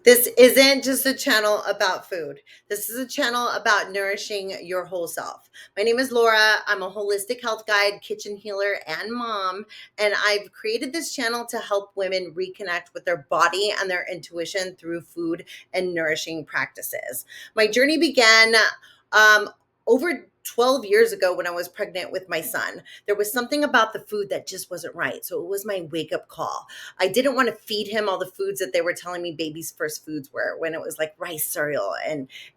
This isn't just a channel about food. This is a channel about nourishing your whole self. My name is Laura. I'm a holistic health guide, kitchen healer, and mom. And I've created this channel to help women reconnect with their body and their intuition through food and nourishing practices. My journey began um, over 12 years ago when I was pregnant with my son. There was something about the food that just wasn't right. So it was my wake up call. I didn't want to feed him all the foods that they were telling me babies' first foods were, when it was like rice cereal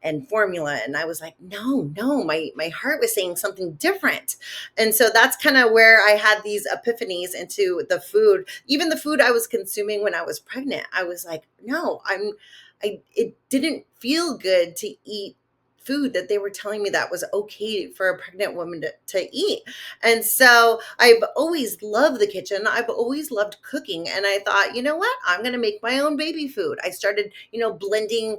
and formula. And I was like, no, my heart was saying something different. And so that's kind of where I had these epiphanies into the food, even the food I was consuming when I was pregnant. I was like, no, it didn't feel good to eat food that they were telling me that was okay for a pregnant woman to eat. And so I've always loved the kitchen. I've always loved cooking. And I thought, you know what? I'm going to make my own baby food. I started, blending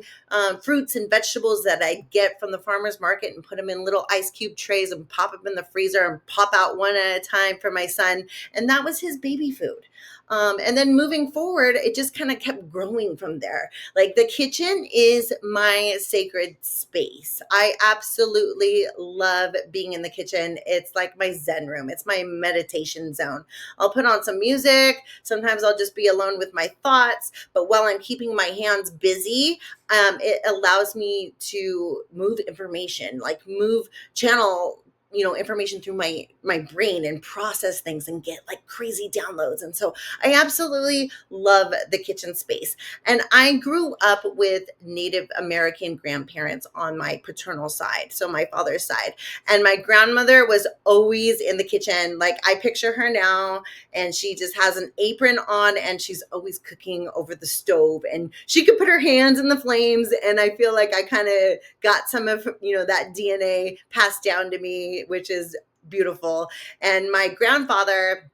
fruits and vegetables that I get from the farmer's market and put them in little ice cube trays and pop them in the freezer and pop out one at a time for my son. And that was his baby food. And then moving forward, it just kind of kept growing from there. Like, the kitchen is my sacred space. I absolutely love being in the kitchen. It's like my Zen room. It's my meditation zone. I'll put on some music. Sometimes I'll just be alone with my thoughts. But while I'm keeping my hands busy, it allows me to move information, like channel information through my brain and process things and get like crazy downloads. And so I absolutely love the kitchen space. And I grew up with Native American grandparents on my paternal side, so my father's side. And my grandmother was always in the kitchen. Like, I picture her now, and she just has an apron on and she's always cooking over the stove, and she could put her hands in the flames. And I feel like I kind of got some of that DNA passed down to me, which is beautiful. And my grandfather,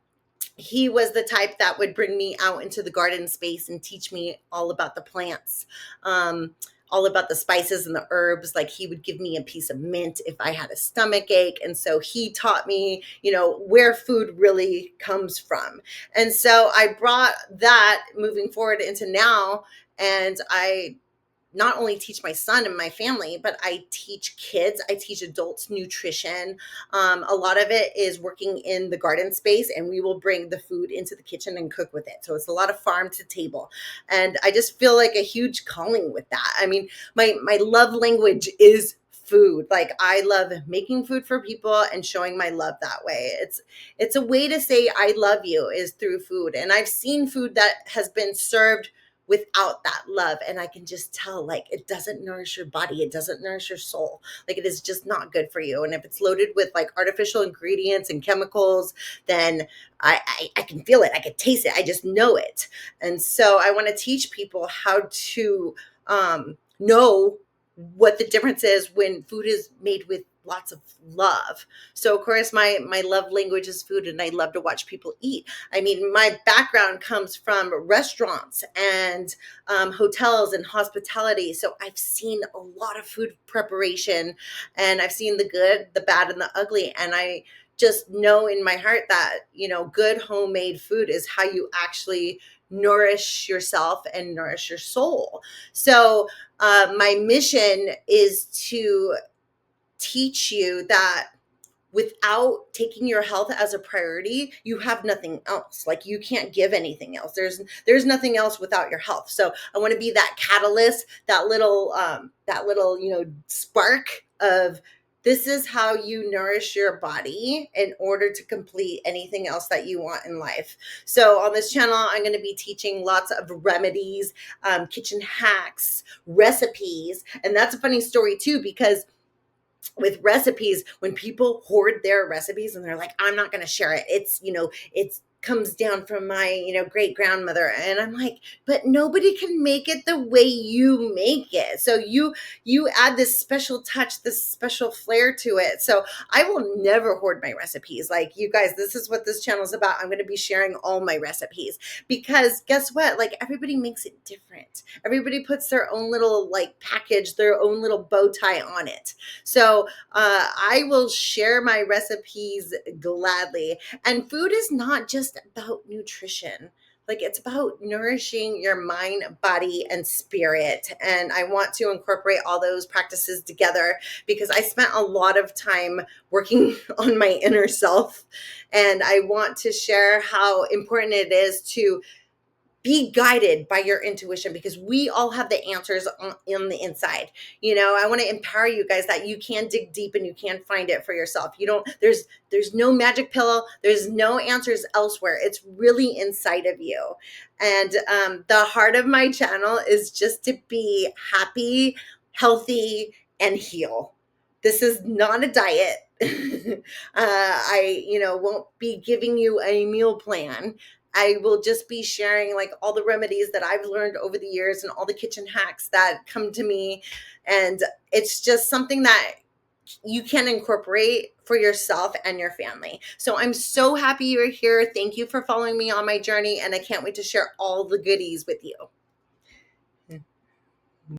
he was the type that would bring me out into the garden space and teach me all about the plants, all about the spices and the herbs. Like, he would give me a piece of mint if I had a stomach ache. And so he taught me, where food really comes from. And so I brought that moving forward into now. And I not only teach my son and my family, but I teach kids, I teach adults nutrition. A lot of it is working in the garden space, and we will bring the food into the kitchen and cook with it. So it's a lot of farm to table. And I just feel like a huge calling with that. I mean, my love language is food. Like, I love making food for people and showing my love that way. It's a way to say I love you, is through food. And I've seen food that has been served without that love, and I can just tell, like, it doesn't nourish your body, it doesn't nourish your soul. Like, it is just not good for you. And if it's loaded with like artificial ingredients and chemicals, then I can feel it, I can taste it, I just know it. And so I want to teach people how to know what the difference is when food is made with lots of love. So of course my love language is food, and I love to watch people eat. I mean, my background comes from restaurants and hotels and hospitality. So I've seen a lot of food preparation, and I've seen the good, the bad, and the ugly. And I just know in my heart that, good homemade food is how you actually nourish yourself and nourish your soul. So my mission is to teach you that without taking your health as a priority, you have nothing else. Like, you can't give anything else. There's nothing else without your health. So I want to be that catalyst, that little spark of, this is how you nourish your body in order to complete anything else that you want in life. So on this channel, I'm going to be teaching lots of remedies, kitchen hacks, recipes. And that's a funny story too, because with recipes, when people hoard their recipes and they're like, I'm not going to share it, it's comes down from my great grandmother. And I'm like, but nobody can make it the way you make it. So you add this special touch, this special flair to it. So I will never hoard my recipes. Like, you guys, this is what this channel is about. I'm going to be sharing all my recipes, because guess what? Like, everybody makes it different. Everybody puts their own little like package, their own little bow tie on it. So I will share my recipes gladly. And food is not just about nutrition. Like, it's about nourishing your mind, body, and spirit. And I want to incorporate all those practices together because I spent a lot of time working on my inner self. And I want to share how important it is to be guided by your intuition, because we all have the answers on the inside. I want to empower you guys that you can dig deep and you can find it for yourself. You don't there's no magic pillow, there's no answers elsewhere. It's really inside of you. And the heart of my channel is just to be happy, healthy, and heal. This is not a diet. I won't be giving you a meal plan. I will just be sharing like all the remedies that I've learned over the years and all the kitchen hacks that come to me. And it's just something that you can incorporate for yourself and your family. So I'm so happy you're here. Thank you for following me on my journey. And I can't wait to share all the goodies with you.